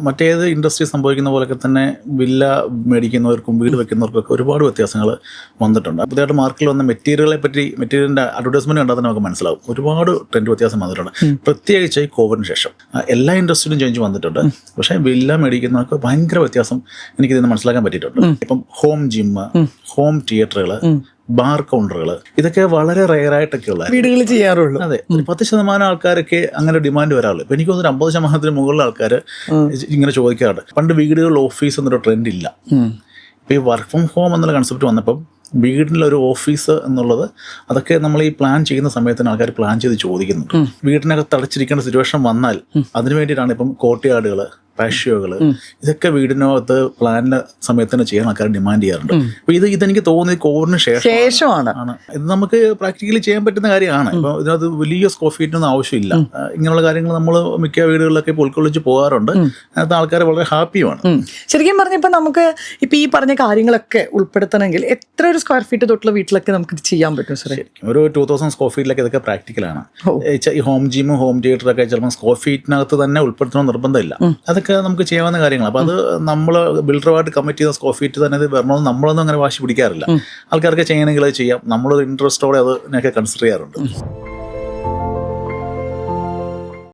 മറ്റേത് ഇൻഡസ്ട്രി സംഭവിക്കുന്ന പോലെയൊക്കെ തന്നെ വില്ല മേടിക്കുന്നവർക്കും വീട് വെക്കുന്നവർക്കൊക്കെ ഒരുപാട് വ്യത്യാസങ്ങൾ വന്നിട്ടുണ്ട്. പുതിയതായിട്ട് മാർക്കറ്റിൽ വന്ന മെറ്റീരിയലിൻ്റെ അഡ്വർടൈസ്മെന്റ് കണ്ടാൽ തന്നെ നമുക്ക് മനസ്സിലാവും ഒരുപാട് ട്രെൻഡ് വ്യത്യാസം വന്നിട്ടുണ്ട്. പ്രത്യേകിച്ച് ഈ കോവിഡിന് ശേഷം എല്ലാ ഇൻഡസ്ട്രിയിലും ചേഞ്ച് വന്നിട്ടുണ്ട്. പക്ഷേ വില്ല മേടിക്കുന്നവർക്ക് ഭയങ്കര വ്യത്യാസം എനിക്കിതിന് മനസ്സിലാക്കാൻ പറ്റിയിട്ടുണ്ട്. ഇപ്പം ഹോം ജിമ്മ്, ഹോം തിയേറ്ററുകൾ, ബാർ കൗണ്ടറുകൾ, ഇതൊക്കെ വളരെ റെയറായിട്ടൊക്കെയുള്ള വീടുകളിൽ ചെയ്യാറുള്ളൂ. അതെ, 10% ആൾക്കാരൊക്കെ അങ്ങനെ ഡിമാൻഡ് വരാറുള്ളൂ. ഇപ്പം എനിക്ക് തോന്നുന്നു 50% മുകളിൽ ആൾക്കാർ ഇങ്ങനെ ചോദിക്കാറുണ്ട്. പണ്ട് വീടുകളിൽ ഓഫീസ് എന്നൊരു ട്രെൻഡ് ഇല്ല. ഇപ്പം ഈ വർക്ക് ഫ്രം ഹോം എന്നുള്ള കൺസെപ്റ്റ് വന്നപ്പം വീടിനൊരു ഓഫീസ് എന്നുള്ളത് അതൊക്കെ നമ്മൾ ഈ പ്ലാൻ ചെയ്യുന്ന സമയത്തിന് ആൾക്കാർ പ്ലാൻ ചെയ്ത് ചോദിക്കുന്നുണ്ട്. വീടിനകത്ത് അടച്ചിരിക്കേണ്ട സിറ്റുവേഷൻ വന്നാൽ അതിനു വേണ്ടിയിട്ടാണ് ഇപ്പം കോർട്ട്യാർഡുകൾ, പാഷ്യോകൾ, ഇതൊക്കെ വീടിനകത്ത് പ്ലാനിന്റെ സമയത്തിന് ചെയ്യാൻ ആൾക്കാർ ഡിമാൻഡ് ചെയ്യാറുണ്ട്. അപ്പൊ ഇതെനിക്ക് തോന്നുന്നത് കോവിഡിന് ശേഷമാണ്. ഇത് നമുക്ക് പ്രാക്ടിക്കലി ചെയ്യാൻ പറ്റുന്ന കാര്യമാണ്. ഇപ്പൊ ഇതിനകത്ത് വലിയ സ്ക്വയർ ഫീറ്റിനൊന്നും ആവശ്യമില്ല. ഇങ്ങനെയുള്ള കാര്യങ്ങൾ നമ്മൾ മിക്ക വീടുകളിലൊക്കെ ഇപ്പോൾ ഉൾക്കൊള്ളിച്ച് പോകാറുണ്ട്. അതിനകത്ത് ആൾക്കാർ വളരെ ഹാപ്പിയുമാണ്. ശരിക്കും പറഞ്ഞപ്പോ നമുക്ക് ഇപ്പൊ ഈ പറഞ്ഞ കാര്യങ്ങളൊക്കെ ഉൾപ്പെടുത്തണമെങ്കിൽ എത്ര ഒരു സ്ക്വയർ ഫീറ്റ് തൊട്ടുള്ള വീട്ടിലൊക്കെ നമുക്ക് ഇത് ചെയ്യാൻ പറ്റും? ശരിക്കും ഒരു 2000 സ്ക്വയർ ഫീറ്റിലൊക്കെ ഇതൊക്കെ പ്രാക്ടിക്കലാണ്. ഈ ഹോം ജിമ്മും ഹോം തിയേറ്ററൊക്കെ ചിലപ്പോൾ സ്ക്വയർ ഫീറ്റിനകത്ത് തന്നെ ഉൾപ്പെടുത്തണം നിർബന്ധമില്ല. അതൊക്കെ നമുക്ക് ചെയ്യാവുന്ന കാര്യങ്ങൾ. അപ്പോൾ അത് നമ്മൾ ബിൽഡറുമായിട്ട് കമ്മിറ്റ് ചെയ്ത സ്ക്വയർ ഫീറ്റ് തന്നെ ഇത് വരണമെന്ന് നമ്മളൊന്നും അങ്ങനെ വാശി പിടിക്കാറില്ല. ആൾക്കാർക്ക് ചെയ്യണമെങ്കിൽ അത് ചെയ്യാം. നമ്മളൊരു ഇൻട്രസ്റ്റോടെ അതിനൊക്കെ കൺസിഡർ ചെയ്യാറുണ്ട്.